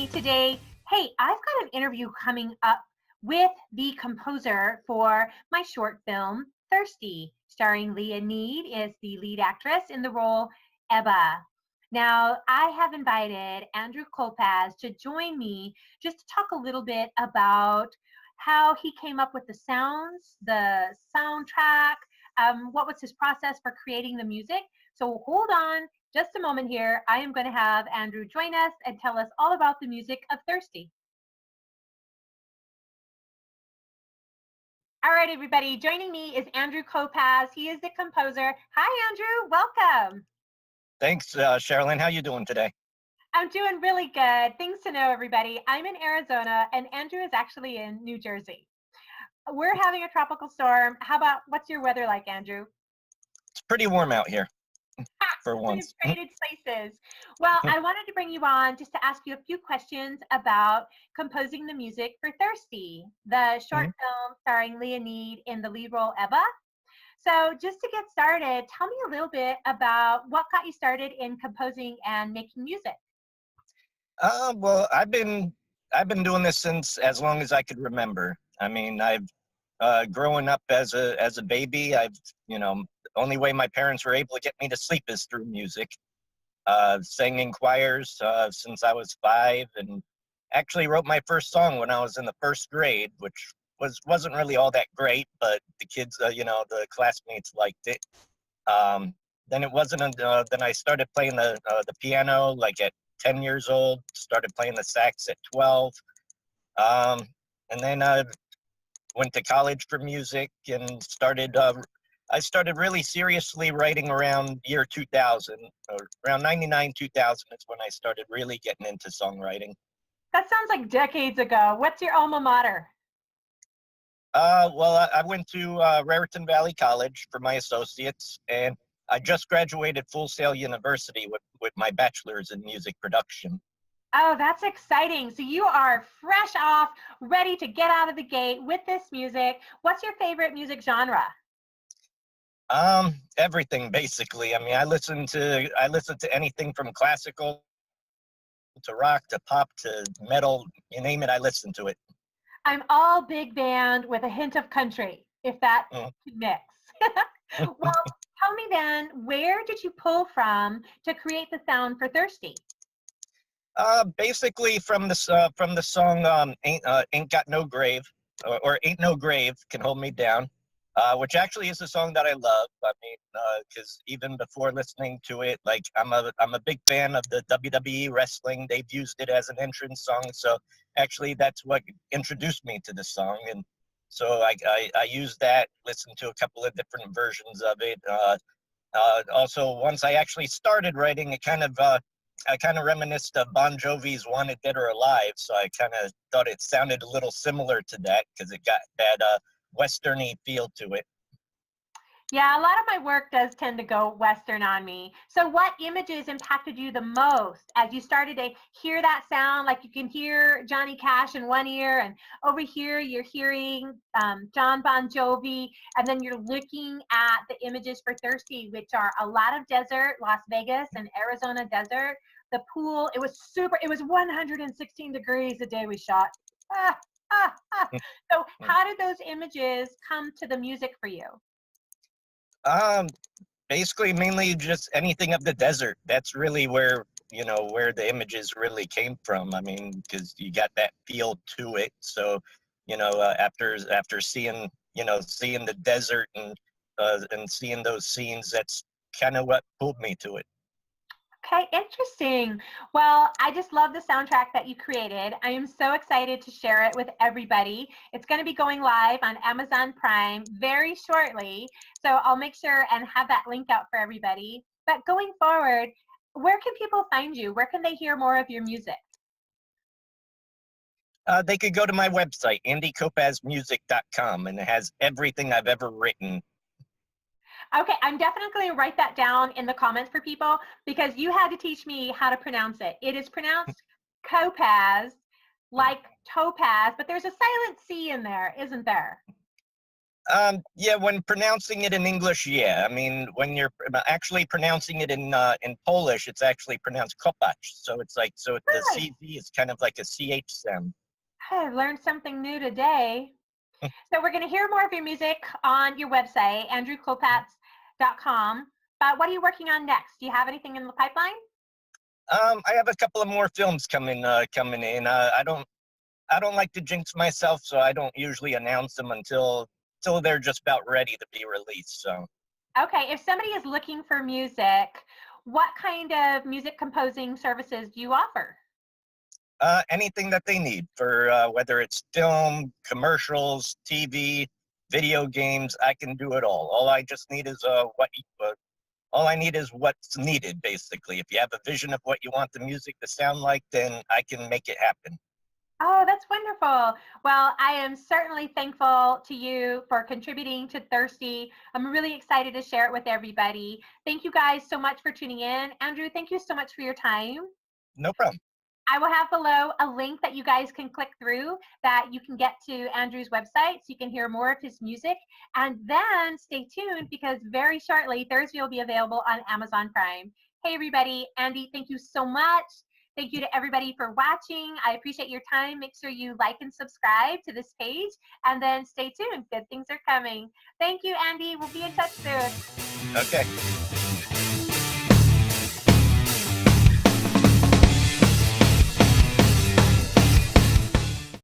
me today. Hey, I've got an interview coming up with the composer for my short film, Thirsty, starring Leah Nead as the lead actress in the role Ebba. Now, I have invited Andrew Kopacz to join me just to talk a little bit about how he came up with the sounds, the soundtrack, what was his process for creating the music. So hold on just a moment here. I am going to have Andrew join us and tell us all about the music of Thirsty. All right, everybody, joining me is Andrew Kopacz. He is the composer. Hi, Andrew. Welcome. Thanks, Sherilyn. How you doing today? I'm doing really good. Things to know, everybody. I'm in Arizona, and Andrew is actually in New Jersey. We're having a tropical storm. What's your weather like, Andrew? It's pretty warm out here for We've once. traded places. Well, I wanted to bring you on just to ask you a few questions about composing the music for Thirsty, the short film starring Leah Nead in the lead role Ebba. So just to get started, tell me a little bit about what got you started in composing and making music. Well, I've been doing this since as long as I could remember. I mean, I've growing up as a baby, the only way my parents were able to get me to sleep is through music. Sang in choirs since I was 5, and actually wrote my first song when I was in the first grade, which wasn't really all that great, but the kids, the classmates liked it. Then it wasn't then I started playing the piano like at 10 years old. Started playing the sax at 12, and then I went to college for music and started. I started really seriously writing around year 2000, or around 99, 2000 is when I started really getting into songwriting. That sounds like decades ago. What's your alma mater? Well, I went to Raritan Valley College for my associates, and I just graduated Full Sail University with my bachelor's in music production. Oh, that's exciting. So you are fresh off, ready to get out of the gate with this music. What's your favorite music genre? Everything basically. I mean, I listen to anything from classical to rock to pop to metal. You name it, I listen to it. I'm all big band with a hint of country, if that Mm. could mix. Well, tell me then, where did you pull from to create the sound for Thirsty? Basically from the song "Ain't Got No Grave" or "Ain't No Grave Can Hold Me Down," which actually is a song that I love. I mean, because even before listening to it, like I'm a big fan of the WWE wrestling. They've used it as an entrance song, so actually that's what introduced me to the song, and so I used that. Listened to a couple of different versions of it. Also, once I actually started writing, I kind of reminisced of Bon Jovi's "Wanted Dead or Alive," so I kind of thought it sounded a little similar to that because it got that westerny feel to it. Yeah, a lot of my work does tend to go Western on me. So what images impacted you the most as you started to hear that sound? Like you can hear Johnny Cash in one ear, and over here you're hearing John Bon Jovi, and then you're looking at the images for Thirsty, which are a lot of desert, Las Vegas and Arizona desert. The pool, it was 116 degrees the day we shot. Ah, ah, ah. So how did those images come to the music for you? Um, Basically, mainly just anything of the desert. That's really where the images really came from. I mean, because you got that feel to it. So, after seeing the desert and seeing those scenes, that's kind of what pulled me to it. Okay, interesting. Well, I just love the soundtrack that you created. I am so excited to share it with everybody. It's going to be going live on Amazon Prime very shortly. So I'll make sure and have that link out for everybody. But going forward, where can people find you? Where can they hear more of your music? They could go to my website, andykopaczmusic.com, and it has everything I've ever written. Okay, I'm definitely going to write that down in the comments for people because you had to teach me how to pronounce it. It is pronounced Kopacz, like topaz, but there's a silent C in there, isn't there? Yeah, when pronouncing it in English, yeah. I mean, when you're actually pronouncing it in Polish, it's actually pronounced Kopacz. So it's like, so the Really? CZ is kind of like a CH sound. I learned something new today. So we're going to hear more of your music on your website, andrewkopacz.com. But what are you working on next? Do you have anything in the pipeline? I have a couple of more films coming in. I don't like to jinx myself, so I don't usually announce them until they're just about ready to be released. So Okay, if somebody is looking for music, what kind of music composing services do you offer? anything that they need for whether it's film, commercials, TV, video games, I can do it all. All I just need is all I need is what's needed, basically. If you have a vision of what you want the music to sound like, then I can make it happen. Oh, that's wonderful. Well, I am certainly thankful to you for contributing to Thirsty. I'm really excited to share it with everybody. Thank you guys so much for tuning in. Andrew, thank you so much for your time. No problem. I will have below a link that you guys can click through that you can get to Andrew's website so you can hear more of his music. And then stay tuned because very shortly, Thursday will be available on Amazon Prime. Hey, everybody. Andy, thank you so much. Thank you to everybody for watching. I appreciate your time. Make sure you like and subscribe to this page and then stay tuned. Good things are coming. Thank you, Andy. We'll be in touch soon. Okay.